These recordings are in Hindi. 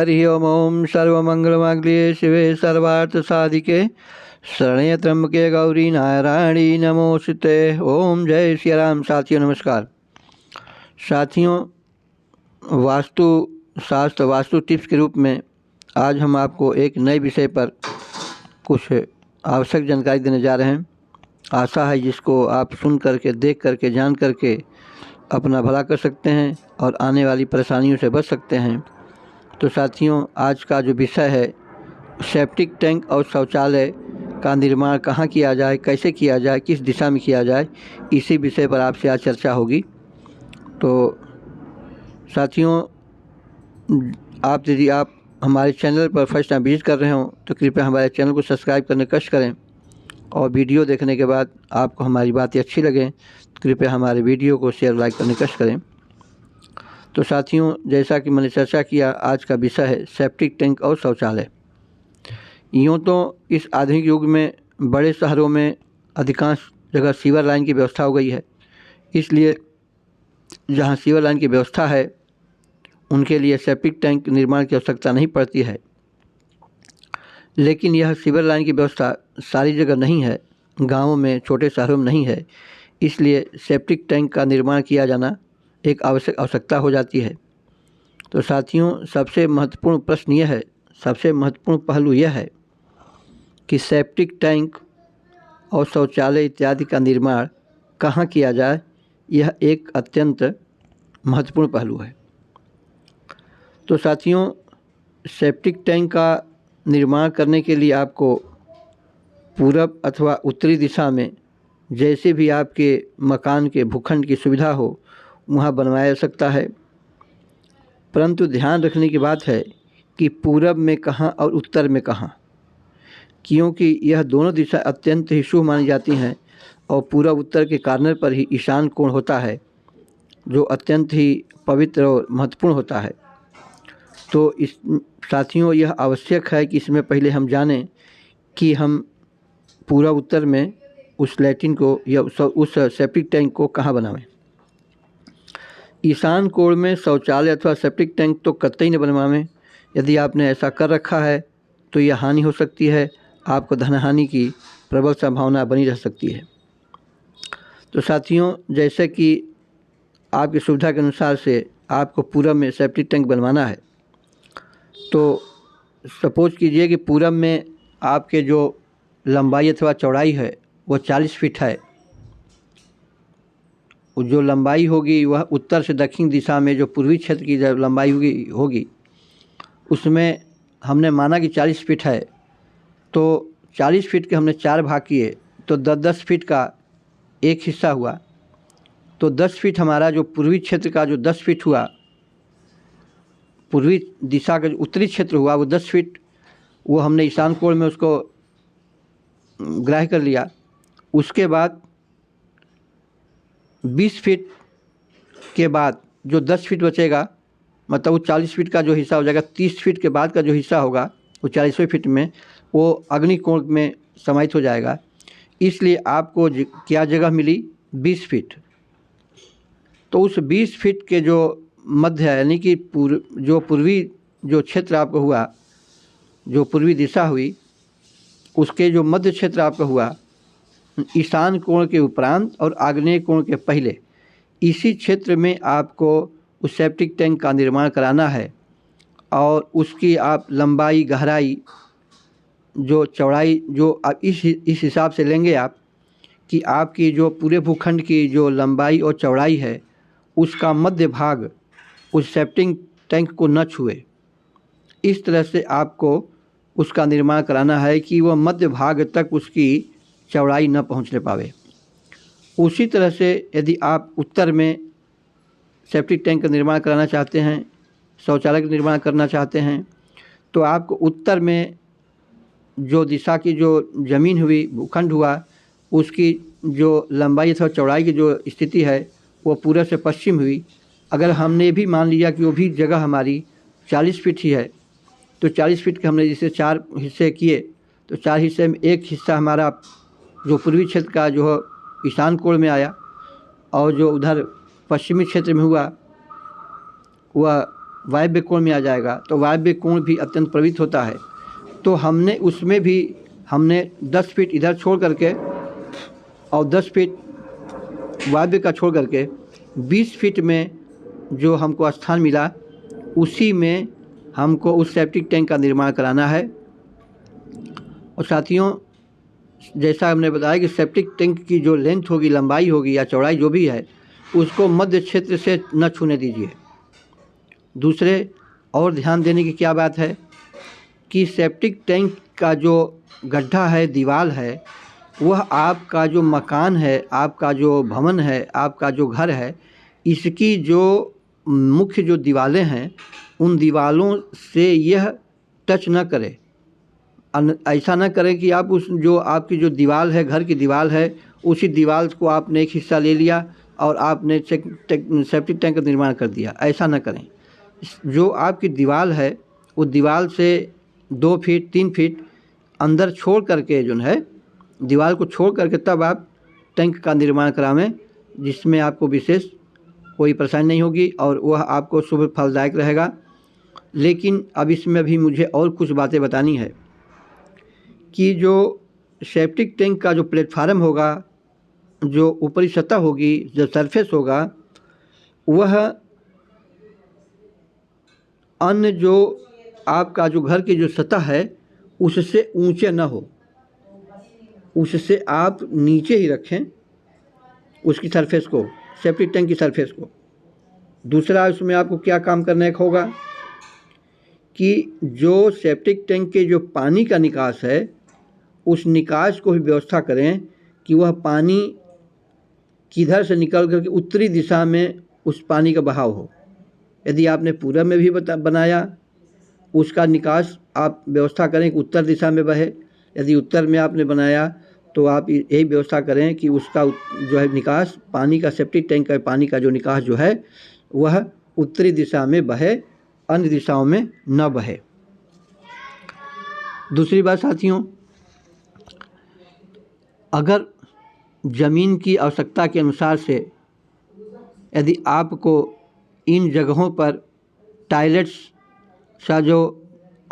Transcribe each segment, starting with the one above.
हरि ओम सर्वमंगलमांगल्ये शिवे सर्वार्थसाधिके शरण्ये त्र्यंबके गौरी नारायणी नमोस्तुते। ओम जय श्री राम। साथियों नमस्कार। साथियों, वास्तु शास्त्र वास्तु टिप्स के रूप में आज हम आपको एक नए विषय पर कुछ आवश्यक जानकारी देने जा रहे हैं। आशा है जिसको आप सुन करके, देख करके, जान करके अपना भला कर सकते हैं और आने वाली परेशानियों से बच सकते हैं। तो साथियों, आज का जो विषय है सेप्टिक टैंक और शौचालय का निर्माण कहाँ किया जाए, कैसे किया जाए, किस दिशा में किया जाए, इसी विषय पर आपसे आज चर्चा होगी। तो साथियों, यदि आप हमारे चैनल पर फर्स्ट टाइम विजिट कर रहे हो तो कृपया हमारे चैनल को सब्सक्राइब करने कष्ट करें और वीडियो देखने के बाद आपको हमारी बातें अच्छी लगें तो कृपया हमारे वीडियो को शेयर लाइक करने कष्ट करें। तो साथियों, जैसा कि मैंने चर्चा किया, आज का विषय है सेप्टिक टैंक और शौचालय। यूँ तो इस आधुनिक युग में बड़े शहरों में अधिकांश जगह सीवर लाइन की व्यवस्था हो गई है, इसलिए जहाँ सीवर लाइन की व्यवस्था है उनके लिए सेप्टिक टैंक निर्माण की आवश्यकता नहीं पड़ती है। लेकिन यह सीवर लाइन की व्यवस्था सारी जगह नहीं है, गाँवों में, छोटे शहरों में नहीं है, इसलिए सेप्टिक टैंक का निर्माण किया जाना एक आवश्यकता हो जाती है। तो साथियों, सबसे महत्वपूर्ण प्रश्न यह है, सबसे महत्वपूर्ण पहलू यह है कि सेप्टिक टैंक और शौचालय इत्यादि का निर्माण कहाँ किया जाए। यह एक अत्यंत महत्वपूर्ण पहलू है। तो साथियों, सेप्टिक टैंक का निर्माण करने के लिए आपको पूरब अथवा उत्तरी दिशा में जैसे भी आपके मकान के भूखंड की सुविधा हो वहाँ बनवाया जा सकता है। परंतु ध्यान रखने की बात है कि पूरब में कहाँ और उत्तर में कहाँ, क्योंकि यह दोनों दिशा अत्यंत ही शुभ मानी जाती हैं और पूरब उत्तर के कॉर्नर पर ही ईशान कोण होता है जो अत्यंत ही पवित्र और महत्वपूर्ण होता है। तो इस साथियों, यह आवश्यक है कि इसमें पहले हम जानें कि हम पूरब उत्तर में उस लैट्रिन को या उस सेप्टिक टैंक को कहाँ बनावें। ईशान कोण में शौचालय अथवा सेप्टिक टैंक तो कतई न बनवावें। यदि आपने ऐसा कर रखा है तो यह हानि हो सकती है, आपको धन हानि की प्रबल संभावना बनी रह सकती है। तो साथियों, जैसे कि आपकी सुविधा के अनुसार से आपको पूरब में सेप्टिक टैंक बनवाना है, तो सपोज कीजिए कि पूरब में आपके जो लंबाई अथवा चौड़ाई है वो 40 फीट है। जो लंबाई होगी वह उत्तर से दक्षिण दिशा में जो पूर्वी क्षेत्र की जब लंबाई होगी उसमें हमने माना कि 40 फीट है, तो 40 फीट के हमने 4 भाग किए तो 10-10 फीट का एक हिस्सा हुआ। तो 10 फीट हमारा जो पूर्वी क्षेत्र का जो 10 फीट हुआ, पूर्वी दिशा का जो उत्तरी क्षेत्र हुआ वो 10 फीट, वो हमने ईशान कोण में उसको ग्राह्य कर लिया। उसके बाद 20 फीट के बाद जो 10 फीट बचेगा, मतलब वो 40 फीट का जो हिस्सा हो जाएगा, 30 फीट के बाद का जो हिस्सा होगा वो 40वें फीट में वो अग्नि कोण में समाहित हो जाएगा। इसलिए आपको क्या जगह मिली, 20 फीट। तो उस 20 फीट के जो मध्य है, यानी कि जो पूर्वी जो क्षेत्र आपको हुआ, जो पूर्वी दिशा हुई, उसके जो मध्य क्षेत्र आपका हुआ, ईशान कोण के उपरांत और आग्नेय कोण के पहले, इसी क्षेत्र में आपको उस सेप्टिक टैंक का निर्माण कराना है। और उसकी आप लंबाई, गहराई, जो चौड़ाई जो आप इस हिसाब से लेंगे आप कि आपकी जो पूरे भूखंड की जो लंबाई और चौड़ाई है उसका मध्य भाग उस सेप्टिक टैंक को न छुए। इस तरह से आपको उसका निर्माण कराना है कि वह मध्य भाग तक उसकी चौड़ाई न पहुंचने पावे। उसी तरह से यदि आप उत्तर में सेप्टिक टैंक का निर्माण कराना चाहते हैं, शौचालय का निर्माण करना चाहते हैं, तो आपको उत्तर में जो दिशा की जो ज़मीन हुई, भूखंड हुआ, उसकी जो लंबाई अथवा चौड़ाई की जो स्थिति है वो पूर्व से पश्चिम हुई। अगर हमने भी मान लिया कि वो भी जगह हमारी 40 फीट ही है, तो 40 फीट के हमने जिसे 4 हिस्से किए, तो 4 हिस्से में एक हिस्सा हमारा जो पूर्वी क्षेत्र का जो ईशान कोण में आया और जो उधर पश्चिमी क्षेत्र में हुआ वह वायव्य कोण में आ जाएगा, तो वायव्य कोण भी अत्यंत प्रभावित होता है। तो हमने उसमें भी 10 फीट इधर छोड़ करके और 10 फीट वायव्य का छोड़ करके 20 फीट में जो हमको स्थान मिला, उसी में हमको उस सेप्टिक टैंक का निर्माण कराना है। और साथियों, जैसा हमने बताया कि सेप्टिक टैंक की जो लेंथ होगी, लंबाई होगी या चौड़ाई जो भी है, उसको मध्य क्षेत्र से न छूने दीजिए। दूसरे और ध्यान देने की क्या बात है कि सेप्टिक टैंक का जो गड्ढा है, दीवार है, वह आपका जो मकान है, आपका जो भवन है, आपका जो घर है, इसकी जो मुख्य जो दीवारें हैं, उन दीवारों से यह टच न करे। ऐसा ना करें कि आप उस जो आपकी जो दीवार है, घर की दीवार है, उसी दीवार को आपने एक हिस्सा ले लिया और आपने सेप्टिक टैंक का निर्माण कर दिया। ऐसा ना करें। जो आपकी दीवार है, उस दीवार से 2 फीट 3 फीट अंदर छोड़ करके जो है, दीवार को छोड़ करके तब आप टैंक का निर्माण करावें, जिसमें आपको विशेष कोई परेशानी नहीं होगी और वह आपको शुभ फलदायक रहेगा। लेकिन अब इसमें भी मुझे और कुछ बातें बतानी है कि जो सेप्टिक टैंक का जो प्लेटफार्म होगा, जो ऊपरी सतह होगी, जो सरफेस होगा, वह अन्य जो आपका जो घर की जो सतह है उससे ऊंचे न हो, उससे आप नीचे ही रखें उसकी सरफेस को, सेप्टिक टैंक की सरफेस को। दूसरा, उसमें आपको क्या काम करने का होगा कि जो सेप्टिक टैंक के जो पानी का निकास है, उस निकास को भी व्यवस्था करें कि वह पानी किधर से निकल करके उत्तरी दिशा में उस पानी का बहाव हो। यदि आपने पूरब में भी बनाया, उसका निकास आप व्यवस्था करें कि उत्तर दिशा में बहे। यदि उत्तर में आपने बनाया तो आप यही व्यवस्था करें कि उसका जो है निकास, पानी का, सेप्टिक टैंक का पानी का जो निकास जो है वह उत्तरी दिशा में बहे, अन्य दिशाओं में न बहे। दूसरी बात साथियों, अगर ज़मीन की आवश्यकता के अनुसार से यदि आपको इन जगहों पर टॉयलेट्स का जो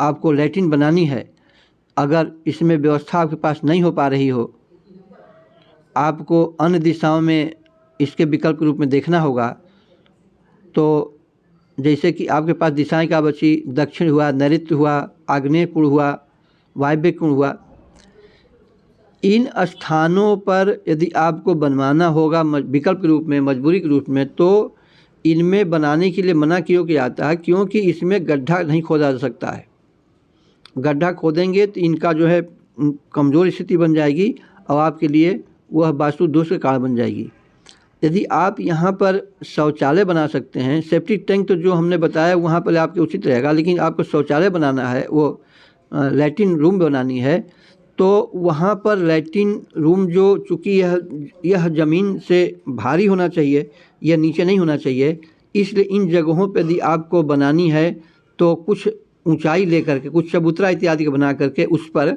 आपको लैट्रिन बनानी है, अगर इसमें व्यवस्था आपके पास नहीं हो पा रही हो, आपको अन्य दिशाओं में इसके विकल्प के रूप में देखना होगा। तो जैसे कि आपके पास दिशाएं क्या बची, दक्षिण हुआ, नैऋत्य हुआ, आग्नेय कोण हुआ, वायव्य कोण हुआ। इन स्थानों पर यदि आपको बनवाना होगा विकल्प के रूप में, मजबूरी के रूप में, तो इनमें बनाने के लिए मना क्यों किया जाता है? क्योंकि इसमें गड्ढा नहीं खोदा जा सकता है। गड्ढा खोदेंगे तो इनका जो है कमज़ोर स्थिति बन जाएगी और आपके लिए वह वास्तु दोष का कारण बन जाएगी। यदि आप यहाँ पर शौचालय बना सकते हैं, सेप्टिक टैंक तो जो हमने बताया वहाँ पर आपके उचित रहेगा, लेकिन आपको शौचालय बनाना है, वो लैट्रिन रूम बनानी है, तो वहाँ पर लैट्रिन रूम जो, चूँकि यह ज़मीन से भारी होना चाहिए, यह नीचे नहीं होना चाहिए, इसलिए इन जगहों पर यदि आपको बनानी है तो कुछ ऊंचाई लेकर के, कुछ चबूतरा इत्यादि का बना करके उस पर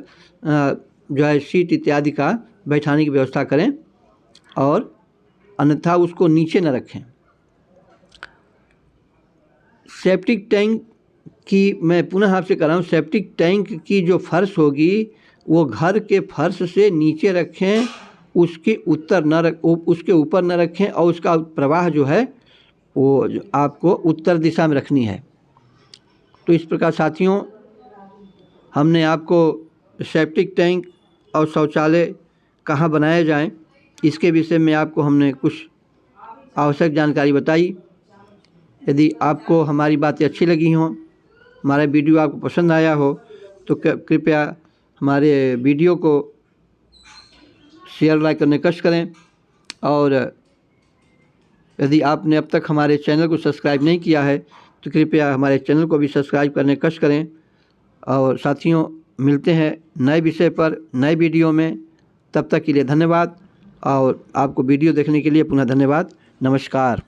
जो है सीट इत्यादि का बैठाने की व्यवस्था करें और अन्यथा उसको नीचे न रखें। सेप्टिक टैंक की मैं पुनः आपसे कह रहा हूँ, सेप्टिक टैंक की जो फर्श होगी वो घर के फर्श से नीचे रखें, उसके उसके ऊपर न रखें और उसका प्रवाह जो है वो आपको उत्तर दिशा में रखनी है। तो इस प्रकार साथियों, हमने आपको सेप्टिक टैंक और शौचालय कहाँ बनाए जाएं, इसके विषय में आपको हमने कुछ आवश्यक जानकारी बताई। यदि आपको हमारी बातें अच्छी लगी हों, हमारा वीडियो आपको पसंद आया हो, तो कृपया हमारे वीडियो को शेयर, लाइक करने का कष्ट करें। और यदि आपने अब तक हमारे चैनल को सब्सक्राइब नहीं किया है तो कृपया हमारे चैनल को भी सब्सक्राइब करने का कष्ट करें। और साथियों, मिलते हैं नए विषय पर नए वीडियो में। तब तक के लिए धन्यवाद और आपको वीडियो देखने के लिए पुनः धन्यवाद। नमस्कार।